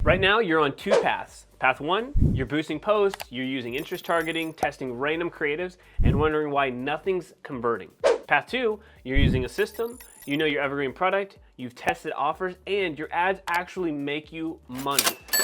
Right now, you're on two paths. Path one, you're boosting posts, you're using interest targeting, testing random creatives, and wondering why nothing's converting. Path two, you're using a system, you know your evergreen product, you've tested offers, and your ads actually make you money.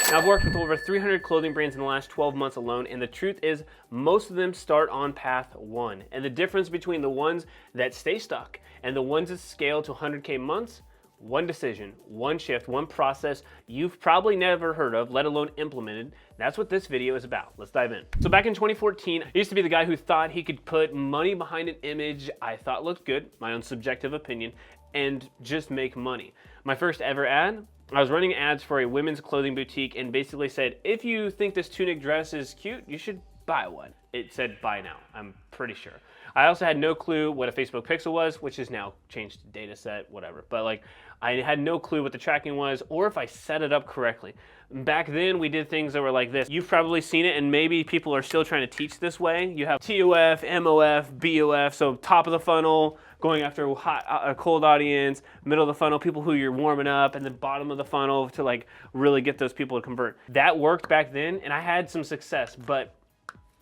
Now, I've worked with over 300 clothing brands in the last 12 months alone, and the truth is most of them start on path one. And the difference between the ones that stay stuck and the ones that scale to 100K months, one decision, one shift, one process you've probably never heard of, let alone implemented. That's what this video is about. Let's dive in. So back in 2014, I used to be the guy who thought he could put money behind an image I thought looked good, my own subjective opinion, and just make money. My first ever ad, I was running ads for a women's clothing boutique and basically said, if you think this tunic dress is cute, you should buy one. It said buy now, I'm pretty sure. I also had no clue what a Facebook pixel was, which is now changed to data set, whatever. But like, I had no clue what the tracking was or if I set it up correctly. Back then, we did things that were like this. You've probably seen it, and maybe people are still trying to teach this way. You have TOF, MOF, BOF, so top of the funnel, going after a cold audience, middle of the funnel, people who you're warming up, and the bottom of the funnel to like really get those people to convert. That worked back then, and I had some success, but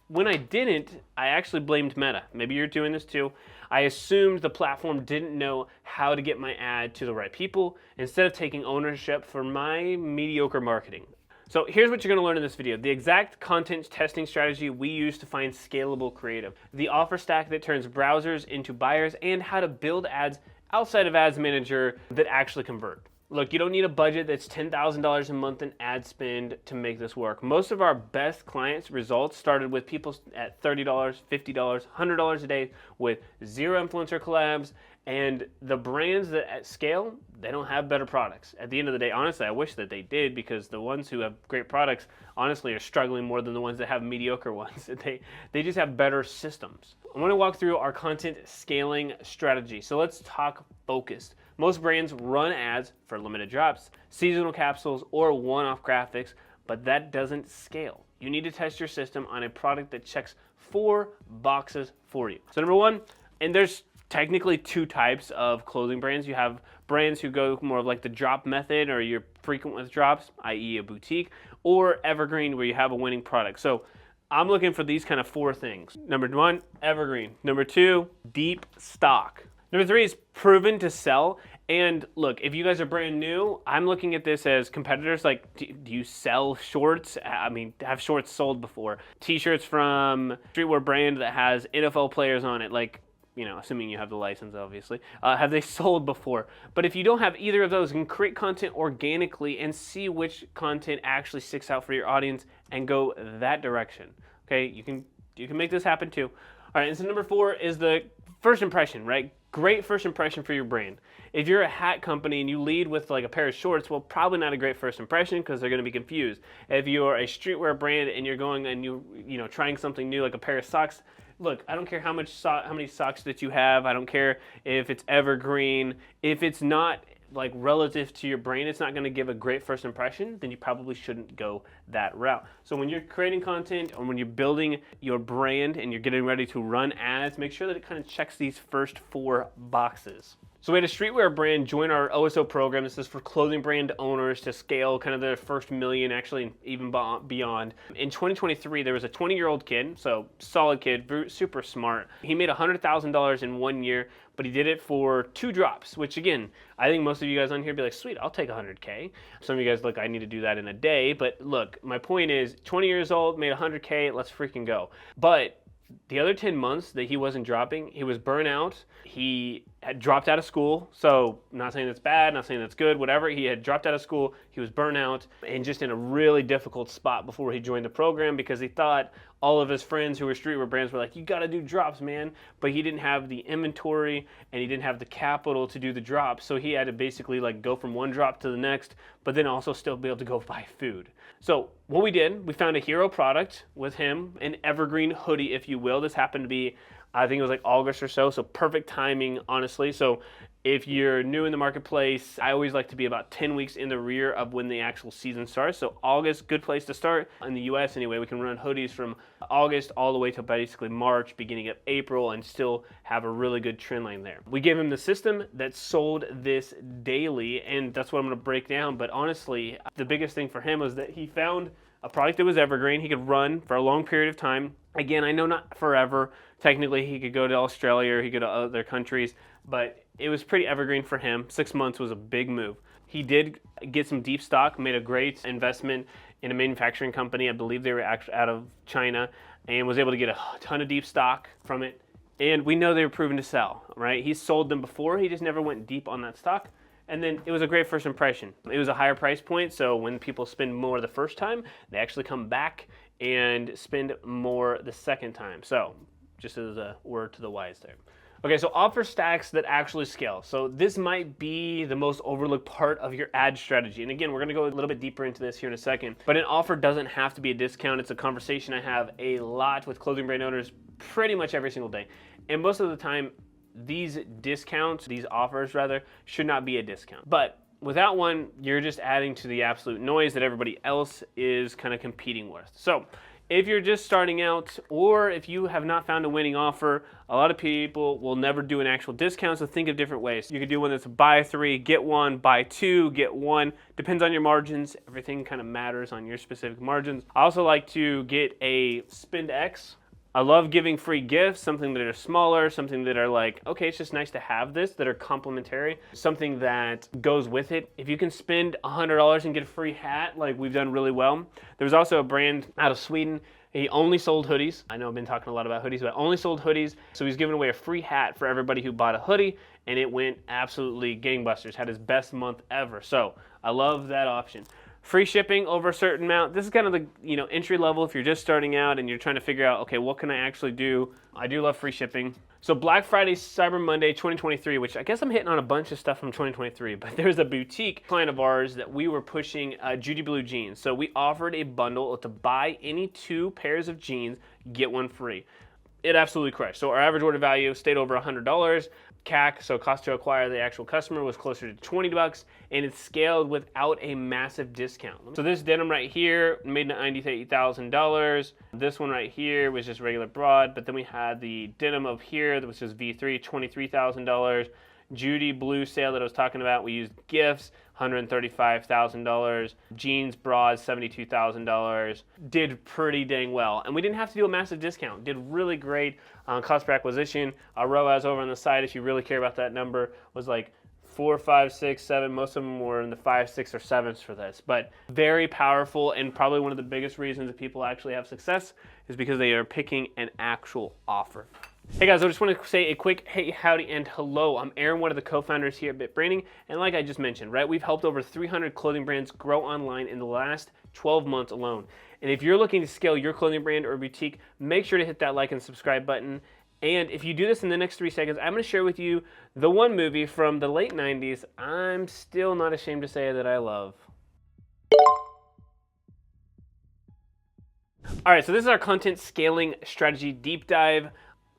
when I didn't, I actually blamed Meta. Maybe you're doing this too. I assumed the platform didn't know how to get my ad to the right people instead of taking ownership for my mediocre marketing. So here's what you're gonna learn in this video. The exact content testing strategy we use to find scalable creative, the offer stack that turns browsers into buyers, and how to build ads outside of Ads Manager that actually convert. Look, you don't need a budget that's $10,000 a month in ad spend to make this work. Most of our best clients' results started with people at $30, $50, $100 a day with zero influencer collabs, and the brands that at scale, they don't have better products. At the end of the day, honestly, I wish that they did, because the ones who have great products, honestly, are struggling more than the ones that have mediocre ones. They just have better systems. I want to walk through our content scaling strategy. So let's talk focused. Most brands run ads for limited drops, seasonal capsules, or one-off graphics, but that doesn't scale. You need to test your system on a product that checks 4 boxes for you. So number one, and there's technically 2 types of clothing brands. You have brands who go more of like the drop method, or you're frequent with drops, i.e. a boutique, or evergreen, where you have a winning product. So I'm looking for these kind of 4 things. Number one, evergreen. Number 2, deep stock. Number 3 is proven to sell. And look, if you guys are brand new, I'm looking at this as competitors. Like, do you sell shorts? I mean, have shorts sold before? T-shirts from streetwear brand that has NFL players on it, like, you know, assuming you have the license, obviously. Have they sold before? But if you don't have either of those, you can create content organically and see which content actually sticks out for your audience and go that direction. Okay, you can make this happen too. All right, and so number 4 is the first impression, right? Great first impression for your brand. If you're a hat company and you lead with like a pair of shorts, well, probably not a great first impression, because they're going to be confused. If you're a streetwear brand and you're going and you know trying something new like a pair of socks, look, I don't care how many socks that you have. I don't care if it's evergreen. If it's not like relative to your brand, it's not going to give a great first impression, then you probably shouldn't go that route. So when you're creating content or when you're building your brand and you're getting ready to run ads, make sure that it kind of checks these first 4 boxes. So we had a streetwear brand join our OSO program. This is for clothing brand owners to scale kind of their first million, actually even beyond. In 2023, there was a 20-year-old kid, so solid kid, super smart. He made $100,000 in 1 year, but he did it for 2 drops, which again, I think most of you guys on here be like, sweet, I'll take 100K. Some of you guys, look, I need to do that in a day. But look, my point is 20 years old, made 100K, let's freaking go. But the other 10 months that he wasn't dropping, he was burnt out. He had dropped out of school. So not saying that's bad, not saying that's good, whatever. He had dropped out of school. He was burnt out and just in a really difficult spot before he joined the program, because he thought all of his friends who were streetwear brands were like, you got to do drops, man. But he didn't have the inventory and he didn't have the capital to do the drops. So he had to basically like go from one drop to the next, but then also still be able to go buy food. So what we did, we found a hero product with him, an evergreen hoodie, if you will. This happened to be, I think it was like August or so perfect timing, honestly. So If you're new in the marketplace, I always like to be about 10 weeks in the rear of when the actual season starts. So August, good place to start. In the US anyway, we can run hoodies from August all the way to basically March, beginning of April, and still have a really good trend line there. We gave him the system that sold this daily, and that's what I'm gonna break down. But honestly, the biggest thing for him was that he found a product that was evergreen. He could run for a long period of time. Again, I know not forever. Technically, he could go to Australia or he could go to other countries, but it was pretty evergreen for him. 6 months was a big move. He did get some deep stock, made a great investment in a manufacturing company. I believe they were actually out of China, and was able to get a ton of deep stock from it. And we know they were proven to sell, right? He sold them before. He just never went deep on that stock. And then it was a great first impression. It was a higher price point, so when people spend more the first time, they actually come back and spend more the second time. So just as a word to the wise there. Okay, so offer stacks that actually scale. So this might be the most overlooked part of your ad strategy. And again, we're gonna go a little bit deeper into this here in a second. But an offer doesn't have to be a discount. It's a conversation I have a lot with clothing brand owners pretty much every single day. And most of the time, these discounts, these offers rather, should not be a discount. But without one, you're just adding to the absolute noise that everybody else is kind of competing with. So if you're just starting out, or if you have not found a winning offer, a lot of people will never do an actual discount, so think of different ways. You could do one that's buy 3, get 1, buy 2, get 1. Depends on your margins. Everything kind of matters on your specific margins. I also like to get a spend X. I love giving free gifts, something that are smaller, something that are like, okay, it's just nice to have this, that are complimentary, something that goes with it. If you can spend $100 and get a free hat, like we've done really well. There was also a brand out of Sweden. He only sold hoodies. I know I've been talking a lot about hoodies, but only sold hoodies. So he's giving away a free hat for everybody who bought a hoodie, and it went absolutely gangbusters. Had his best month ever. So I love that option. Free shipping over a certain amount. This is kind of the entry level if you're just starting out and you're trying to figure out, okay, what can I actually do? I do love free shipping. So Black Friday, Cyber Monday 2023, which I guess I'm hitting on a bunch of stuff from 2023, but there's a boutique client of ours that we were pushing Judy Blue jeans. So we offered a bundle to buy any 2 pairs of jeans, get 1 free. It absolutely crushed. So our average order value stayed over $100. CAC, so cost to acquire the actual customer, was closer to $20, and it scaled without a massive discount. So this denim right here made $98,000. This one right here was just regular broad, but then we had the denim up here that was just V3, $23,000. Judy Blue sale that I was talking about, we used gifts, $135,000. Jeans, bras, $72,000. Did pretty dang well. And we didn't have to do a massive discount. Did really great on cost per acquisition. Our ROAS over on the side, if you really care about that number, was like 4, 5, 6, 7. Most of them were in the 5, 6, or 7s for this. But very powerful, and probably one of the biggest reasons that people actually have success is because they are picking an actual offer. Hey guys, I just want to say a quick hey, howdy, and hello. I'm Aaron, one of the co-founders here at BitBranding, and like I just mentioned, right, we've helped over 300 clothing brands grow online in the last 12 months alone. And if you're looking to scale your clothing brand or boutique, make sure to hit that like and subscribe button. And if you do this in the next 3 seconds, I'm going to share with you the one movie from the late 90s I'm still not ashamed to say that I love. All right, so this is our content scaling strategy deep dive.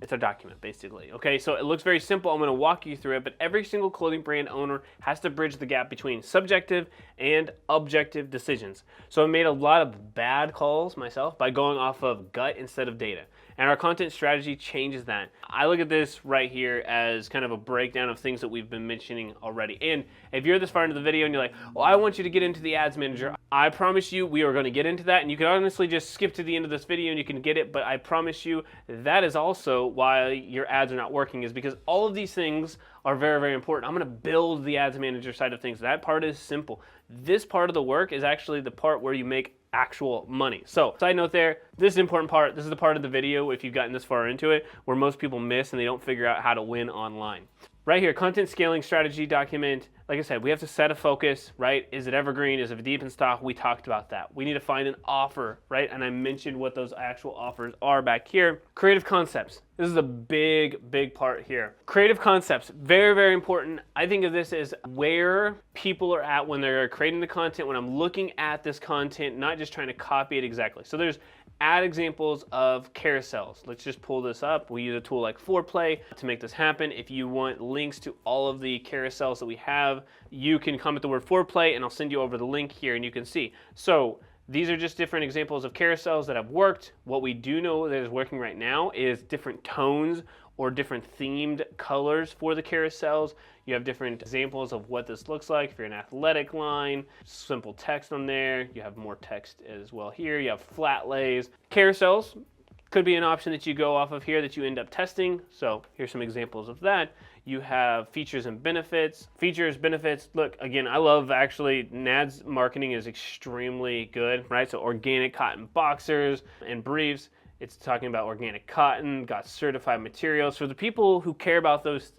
It's our document, basically. Okay, so it looks very simple. I'm going to walk you through it, but every single clothing brand owner has to bridge the gap between subjective and objective decisions. So I made a lot of bad calls myself by going off of gut instead of data. And our content strategy changes that. I look at this right here as kind of a breakdown of things that we've been mentioning already. And if you're this far into the video and you're like, well, I want you to get into the ads manager, I promise you we are going to get into that. And you can honestly just skip to the end of this video and you can get it. But I promise you that is also why your ads are not working, is because all of these things are very, very important. I'm going to build the ads manager side of things. That part is simple. This part of the work is actually the part where you make actual money. So, side note there, this is the important part. This is the part of the video, if you've gotten this far into it, where most people miss and they don't figure out how to win online. Right here, content scaling strategy document. like I said, we have to set a focus, right? Is it evergreen? Is it deep in stock? We talked about that. We need to find an offer, right? And I mentioned what those actual offers are back here. Creative concepts. This is a big part here. Creative concepts, very, very important. I think of this as where people are at when they're creating the content, when I'm looking at this content, not just trying to copy it exactly. So there's ad examples of carousels. Let's just pull this up. We use a tool like Foreplay to make this happen. If you want links to all of the carousels that we have, you can comment the word Foreplay and I'll send you over the link here and you can see. So these are just different examples of carousels that have worked. What we do know that is working right now is different tones or different themed colors for the carousels. You have different examples of what this looks like. If you're an athletic line, simple text on there. You have more text as well here. You have flat lays. Carousels could be an option that you go off of here that you end up testing. So here's some examples of that. You have features and benefits. Features, benefits. Look, again, I love actually NAD's marketing is extremely good, right? So organic cotton boxers and briefs. It's talking about organic cotton, got certified materials. For the people who care about those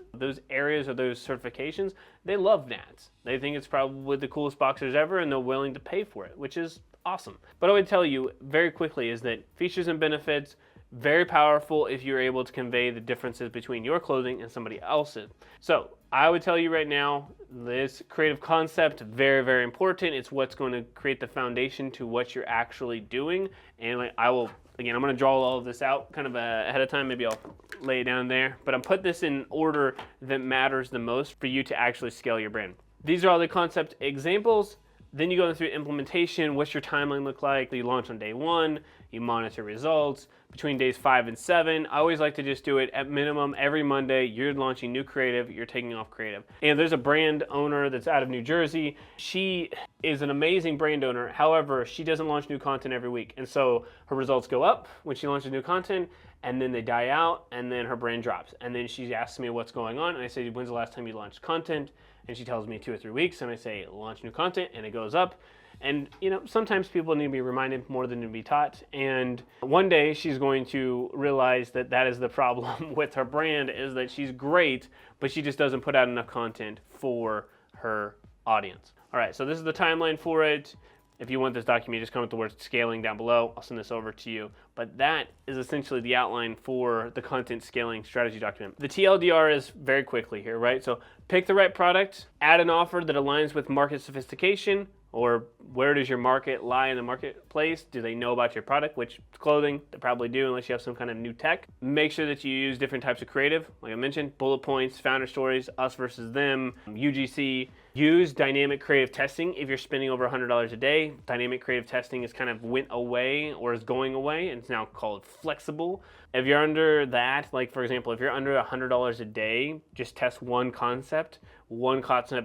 areas or those certifications, they love NADS. They think it's probably the coolest boxers ever and they're willing to pay for it, which is awesome. But I would tell you very quickly is that features and benefits, very powerful if you're able to convey the differences between your clothing and somebody else's. So I would tell you right now, this creative concept, very, very important. It's what's going to create the foundation to what you're actually doing. And I'm going to draw all of this out kind of ahead of time. Maybe I'll lay it down there. But I'm put this in order that matters the most for you to actually scale your brand. These are all the concept examples. Then you go through implementation. What's your timeline look like? You launch on day 1. You monitor results between days 5 and 7. I always like to just do it at minimum every Monday. You're launching new creative. You're taking off creative. And there's a brand owner that's out of New Jersey. She is an amazing brand owner. However, she doesn't launch new content every week. And so her results go up when she launches new content, and then they die out, and then her brand drops. And then she asks me what's going on, and I say, when's the last time you launched content? And she tells me 2 or 3 weeks, and I say, launch new content, and it goes up. And, sometimes people need to be reminded more than to be taught. And one day she's going to realize that that is the problem with her brand, is that she's great, but she just doesn't put out enough content for her audience. All right, so this is the timeline for it. If you want this document, just comment the word scaling down below. I'll send this over to you. But that is essentially the outline for the content scaling strategy document. The TLDR is very quickly here, right? So pick the right product, add an offer that aligns with market sophistication, or where does your market lie in the marketplace? Do they know about your product? Which clothing? They probably do, unless you have some kind of new tech. Make sure that you use different types of creative. Like I mentioned, bullet points, founder stories, us versus them, UGC. Use dynamic creative testing if you're spending over $100 a day. Dynamic creative testing is kind of went away or is going away, and it's now called flexible. If you're under that, like for example, if you're under $100 a day, just test one concept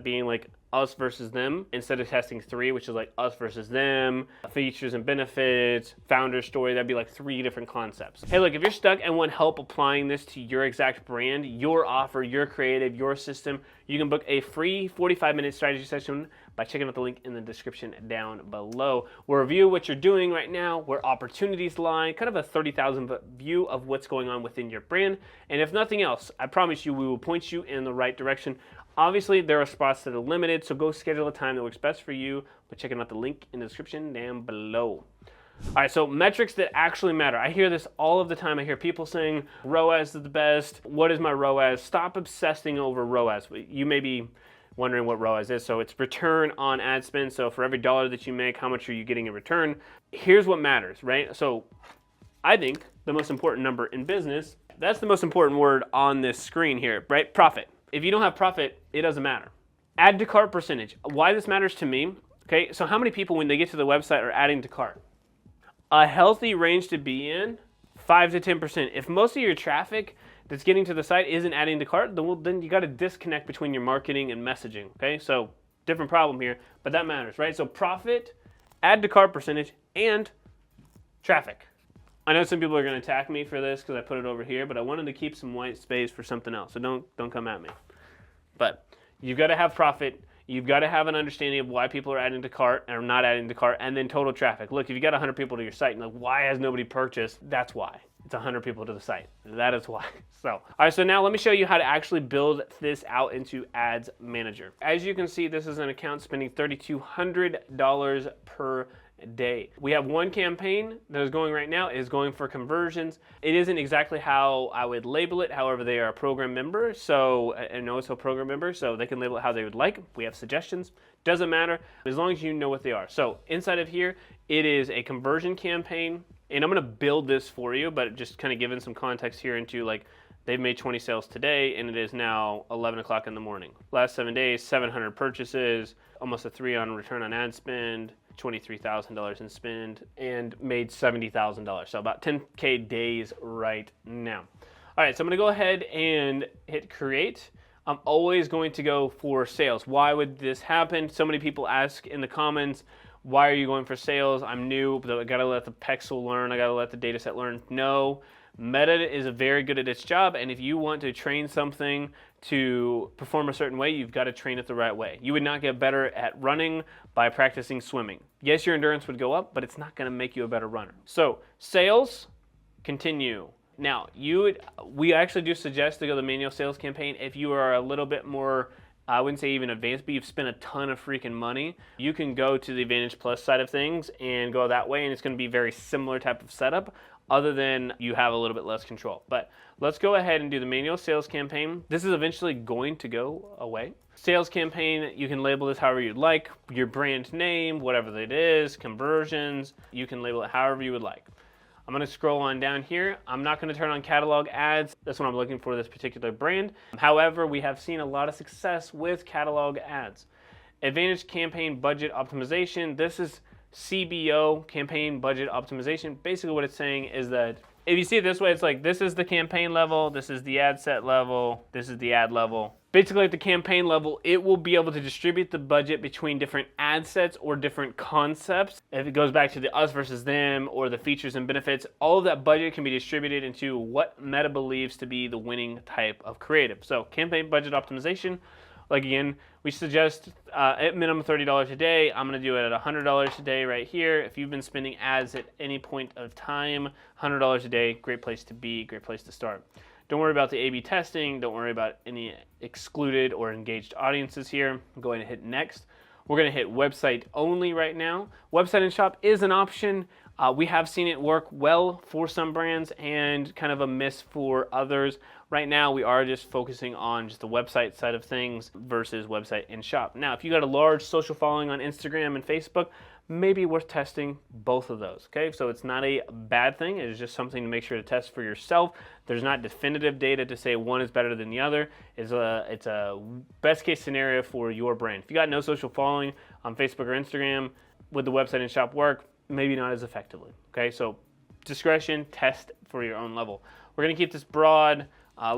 being like us versus them, instead of testing 3, which is like us versus them, features and benefits, founder story. That'd be like 3 different concepts. Hey, look, if you're stuck and want help applying this to your exact brand, your offer, your creative, your system, you can book a free 45-minute strategy session by checking out the link in the description down below. We'll review what you're doing right now, where opportunities lie, kind of a 30,000 view of what's going on within your brand. And if nothing else, I promise you we will point you in the right direction. Obviously, there are spots that are limited, so go schedule a time that works best for you by checking out the link in the description down below. All right, so metrics that actually matter. I hear this all of the time. I hear people saying ROAS is the best. What is my ROAS? Stop obsessing over ROAS. You may be wondering what ROAS is. So it's return on ad spend. So for every dollar that you make, how much are you getting in return? Here's what matters, right? So I think the most important number in business, that's the most important word on this screen here, right? Profit. If you don't have profit, it doesn't matter. Add to cart percentage. Why this matters to me, okay? So how many people, when they get to the website, are adding to cart? A healthy range to be in, 5 to 10%. If most of your traffic that's getting to the site isn't adding to cart, then you got to disconnect between your marketing and messaging, okay? So different problem here, but that matters, right? So profit, add to cart percentage, and traffic. I know some people are going to attack me for this because I put it over here, but I wanted to keep some white space for something else, so don't come at me. But you've got to have profit. You've got to have an understanding of why people are adding to cart or not adding to cart, and then total traffic. Look, if you got 100 people to your site and like, why has nobody purchased? That's why. it's 100 people to the site. That is why. So, all right, so now let me show you how to actually build this out into Ads Manager. As you can see, this is an account spending $3,200 per day. We have one campaign that is going right now. It is going for conversions. It isn't exactly how I would label it. However, they are a program member, so an OSO program member, so they can label it how they would like. We have suggestions. Doesn't matter as long as you know what they are. So inside of here, it is a conversion campaign, and I'm going to build this for you, but just kind of giving some context here into like they've made 20 sales today, and it is now 11 o'clock in the morning. Last 7 days, 700 purchases, almost a 3 on return on ad spend, $23,000 in spend, and made $70,000. So about 10K days right now. All right, so I'm gonna go ahead and hit create. I'm always going to go for sales. Why would this happen? So many people ask in the comments, why are you going for sales? I'm new, but I gotta let the pixel learn, I gotta let the data set learn. No, Meta is very good at its job, and if you want to train something to perform a certain way, you've got to train it the right way. You would not get better at running by practicing swimming. Yes, your endurance would go up, but it's not going to make you a better runner. So, sales, continue. Now, we actually do suggest to go the manual sales campaign if you are a little bit more, I wouldn't say even advanced, but you've spent a ton of freaking money. You can go to the Advantage Plus side of things and go that way, and it's going to be very similar type of setup, other than you have a little bit less control. But let's go ahead and do the manual sales campaign. This is eventually going to go away. Sales campaign, you can label this however you'd like, your brand name, whatever it is, conversions, you can label it however you would like. I'm gonna scroll on down here. I'm not gonna turn on catalog ads. That's what I'm looking for this particular brand. However, we have seen a lot of success with catalog ads. Advantage campaign budget optimization. This is CBO, campaign budget optimization. Basically what it's saying is that if you see it this way, it's like this is the campaign level, this is the ad set level, this is the ad level. Basically at the campaign level, it will be able to distribute the budget between different ad sets or different concepts. If it goes back to the us versus them or the features and benefits, all of that budget can be distributed into what Meta believes to be the winning type of creative. So campaign budget optimization, like again, we suggest at minimum $30 a day. I'm gonna do it at $100 a day right here. If you've been spending ads at any point of time, $100 a day, great place to be, great place to start. Don't worry about the A/B testing. Don't worry about any excluded or engaged audiences here. I'm going to hit next. We're gonna hit website only right now. Website and shop is an option. We have seen it work well for some brands and kind of a miss for others. Right now, we are just focusing on just the website side of things versus website and shop. Now, if you got a large social following on Instagram and Facebook, maybe worth testing both of those, okay? So it's not a bad thing. It's just something to make sure to test for yourself. There's not definitive data to say one is better than the other. It's a best case scenario for your brand. If you got no social following on Facebook or Instagram, would the website and shop work? Maybe not as effectively, okay? So discretion, test for your own level. We're gonna keep this broad.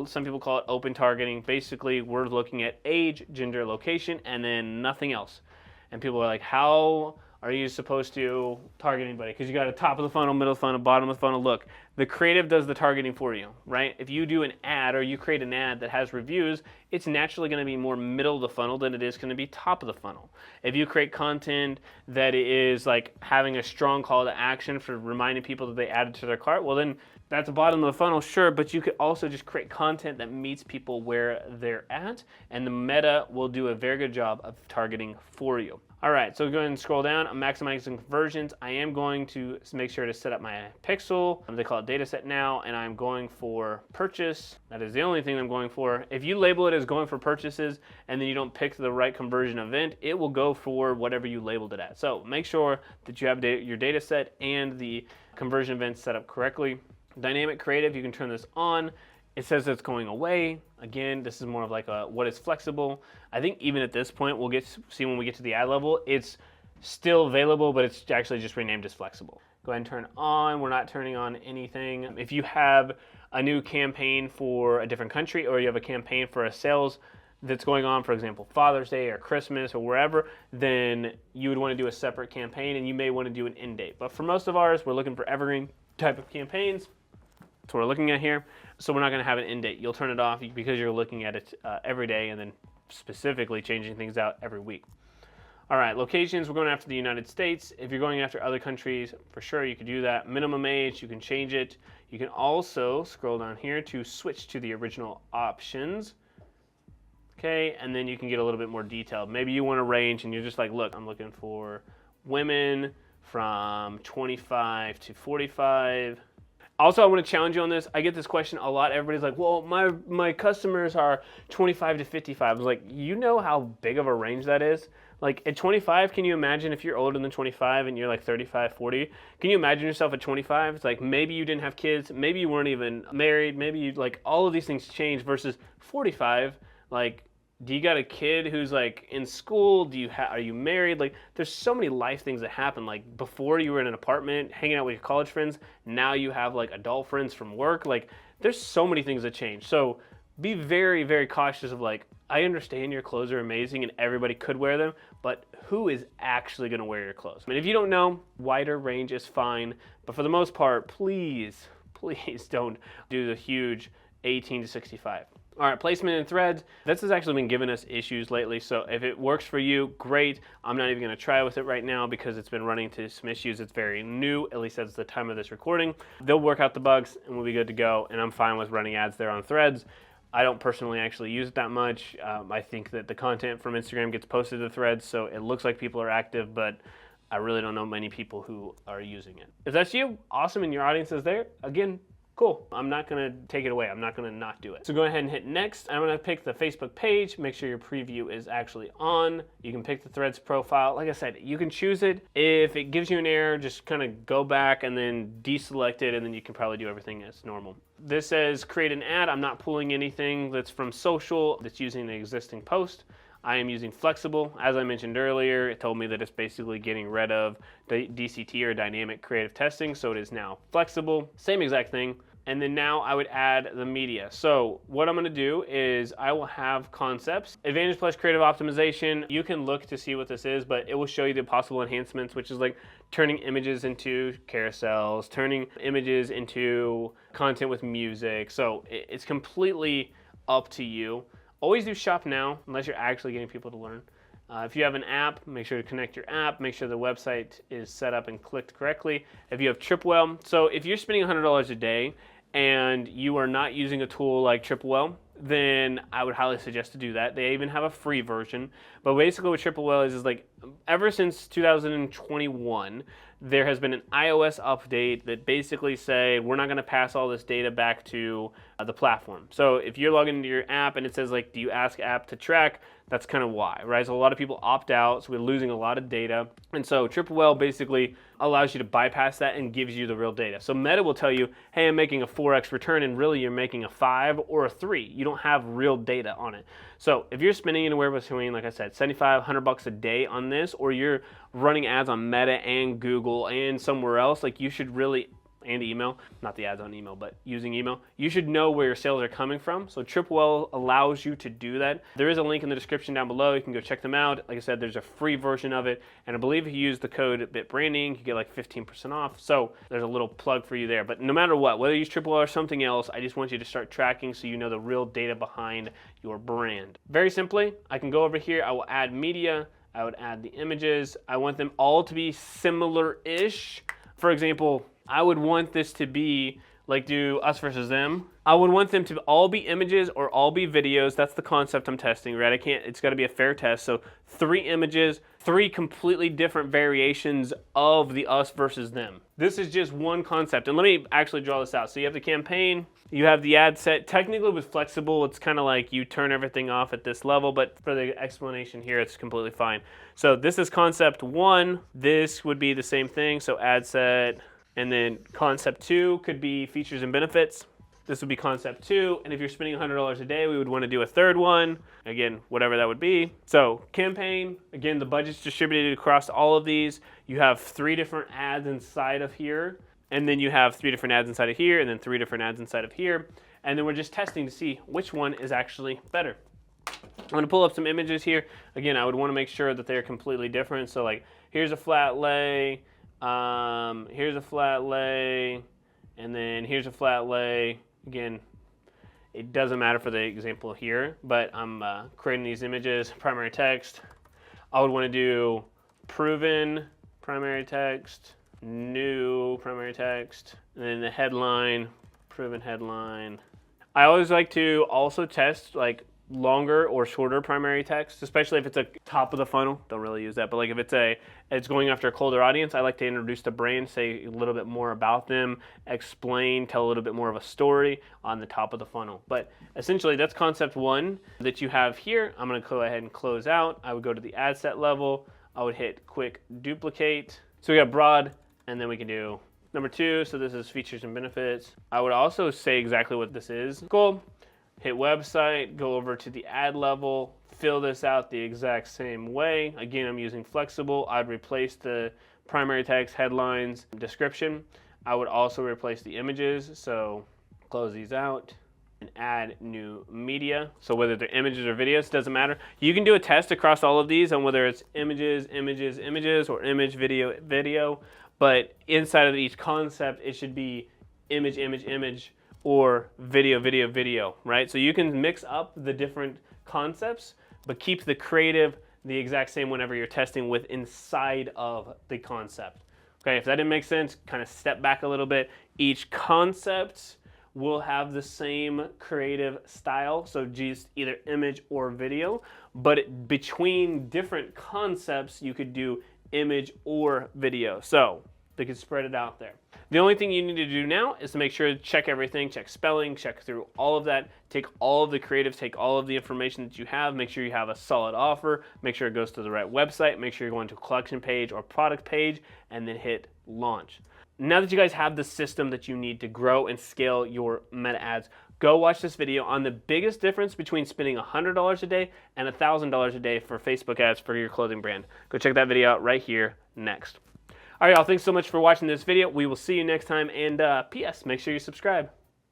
Some people call it open targeting. Basically, we're looking at age, gender, location, and then nothing else. And people are like, how are you supposed to target anybody? Because you got a top of the funnel, middle of the funnel, bottom of the funnel. Look, the creative does the targeting for you, right? If you do an ad or you create an ad that has reviews, it's naturally going to be more middle of the funnel than it is going to be top of the funnel. If you create content that is like having a strong call to action for reminding people that they added to their cart, well then that's the bottom of the funnel, sure, but you could also just create content that meets people where they're at, and the Meta will do a very good job of targeting for you. All right, so go ahead and scroll down. I'm maximizing conversions. I am going to make sure to set up my pixel. They call it data set now, and I'm going for purchase. That is the only thing I'm going for. If you label it as going for purchases and then you don't pick the right conversion event, it will go for whatever you labeled it as. So make sure that you have your data set and the conversion events set up correctly. Dynamic creative, you can turn this on. It says it's going away. Again, this is more of like a what is flexible. I think even at this point, we'll see when we get to the ad level, it's still available, but it's actually just renamed as flexible. Go ahead and turn on. We're not turning on anything. If you have a new campaign for a different country, or you have a campaign for a sales that's going on, for example, Father's Day or Christmas or wherever, then you would want to do a separate campaign, and you may want to do an end date. But for most of ours, we're looking for evergreen type of campaigns. That's what we're looking at here. So we're not going to have an end date. You'll turn it off because you're looking at it every day and then specifically changing things out every week. All right, locations, we're going after the United States. If you're going after other countries, for sure you could do that. Minimum age, you can change it. You can also scroll down here to switch to the original options. Okay, and then you can get a little bit more detailed. Maybe you want a range and you're just like, look, I'm looking for women from 25 to 45. Also, I want to challenge you on this. I get this question a lot. Everybody's like, well, my customers are 25 to 55. I was like, you know how big of a range that is? Like at 25, can you imagine if you're older than 25 and you're like 35, 40? Can you imagine yourself at 25? It's like maybe you didn't have kids, maybe you weren't even married, maybe you like all of these things change versus 45. Like, do you got a kid who's like in school? Are you married? Like, there's so many life things that happen. Like before you were in an apartment hanging out with your college friends, now you have like adult friends from work. Like there's so many things that change. So be very, very cautious of like, I understand your clothes are amazing and everybody could wear them, but who is actually going to wear your clothes? I mean, if you don't know, wider range is fine, but for the most part, please don't do the huge 18 to 65. All right, placement in threads. This has actually been giving us issues lately, so if it works for you, great. I'm not even going to try with it right now because it's been running into some issues. It's very new, at least at the time of this recording. They'll work out the bugs and we'll be good to go, and I'm fine with running ads there on threads. I don't personally actually use it that much. I think that the content from Instagram gets posted to threads, so it looks like people are active, but I really don't know many people who are using it. If that's you, awesome, and your audience is there, again, cool. I'm not going to take it away. I'm not going to not do it. So go ahead and hit next. I'm going to pick the Facebook page. Make sure your preview is actually on. You can pick the threads profile. Like I said, you can choose it. If it gives you an error, just kind of go back and then deselect it, and then you can probably do everything as normal. This says create an ad. I'm not pulling anything that's from social that's using the existing post. I am using flexible. As I mentioned earlier, it told me that it's basically getting rid of the DCT or dynamic creative testing, so it is now flexible. Same exact thing. And then now I would add the media. So what I'm going to do is I will have concepts. Advantage plus creative optimization. You can look to see what this is, but it will show you the possible enhancements, which is like turning images into carousels, turning images into content with music. So it's completely up to you. Always do shop now, unless you're actually getting people to learn. If you have an app, make sure to connect your app, make sure the website is set up and clicked correctly. If you have Tripwell, so if you're spending $100 a day and you are not using a tool like Tripwell, then I would highly suggest to do that. They even have a free version. But basically what Tripwell is like, ever since 2021, there has been an iOS update that basically say, we're not gonna pass all this data back to the platform. So if you're logging into your app and it says like, do you ask app to track? That's kind of why, right? So a lot of people opt out, so we're losing a lot of data. And so Tripwell basically allows you to bypass that and gives you the real data. So Meta will tell you, hey, I'm making a 4x return, and really you're making a 5 or a 3. You don't have real data on it. So if you're spending anywhere between, like I said, $75, $100 a day on this, or you're running ads on Meta and Google and somewhere else, like you should really, and email, not the ads on email, but using email, you should know where your sales are coming from. So Tripwell allows you to do that. There is a link in the description down below. You can go check them out. Like I said, there's a free version of it. And I believe if you use the code BitBranding, you get like 15% off. So there's a little plug for you there. But no matter what, whether you use Tripwell or something else, I just want you to start tracking so you know the real data behind your brand. Very simply, I can go over here. I will add media. I would add the images. I want them all to be similar-ish. For example, I would want this to be like do us versus them. I would want them to all be images or all be videos. That's the concept I'm testing, right? It's got to be a fair test. So 3 images, 3 completely different variations of the us versus them. This is just one concept. And let me actually draw this out. So you have the campaign, you have the ad set. Technically with flexible, it's kind of like you turn everything off at this level, but for the explanation here, it's completely fine. So this is concept 1. This would be the same thing. So ad set. And then concept 2 could be features and benefits. This would be concept 2. And if you're spending $100 a day, we would want to do a third one. Again, whatever that would be. So campaign, again, the budget's distributed across all of these. You have 3 different ads inside of here. And then you have 3 different ads inside of here, and then 3 different ads inside of here. And then we're just testing to see which one is actually better. I'm going to pull up some images here. Again, I would want to make sure that they're completely different. So like, here's a flat lay. Here's a flat lay, and then here's a flat lay. Again, it doesn't matter for the example here, but I'm creating these images, primary text. I would want to do proven primary text, new primary text, and then the headline, proven headline. I always like to also test like longer or shorter primary text, especially if it's a top of the funnel. Don't really use that, but like if it's going after a colder audience, I like to introduce the brand, say a little bit more about them, explain, tell a little bit more of a story on the top of the funnel. But essentially that's concept one that you have here. I'm going to go ahead and close out. I would go to the ad set level. I would hit quick duplicate. So we got broad, and then we can do number two. So this is features and benefits. I would also say exactly what this is. Cool. Hit website, go over to the ad level, fill this out the exact same way. Again, I'm using flexible. I'd replace the primary text, headlines, description. I would also replace the images. So close these out and add new media. So whether they're images or videos, doesn't matter. You can do a test across all of these on whether it's images, images, images, or image, video, video. But inside of each concept, it should be image, image, image, or video, video, video, right? So you can mix up the different concepts, but keep the creative the exact same whenever you're testing with inside of the concept. Okay, if that didn't make sense, kind of step back a little bit. Each concept will have the same creative style, so just either image or video, but between different concepts, you could do image or video. So they could spread it out there. The only thing you need to do now is to make sure to check everything, check spelling, check through all of that, take all of the creatives, take all of the information that you have, make sure you have a solid offer, make sure it goes to the right website, make sure you're going to a collection page or product page, and then hit launch. Now that you guys have the system that you need to grow and scale your meta ads, go watch this video on the biggest difference between spending $100 a day and $1,000 a day for Facebook ads for your clothing brand. Go check that video out right here next. All right, y'all, thanks so much for watching this video. We will see you next time. And P.S., make sure you subscribe.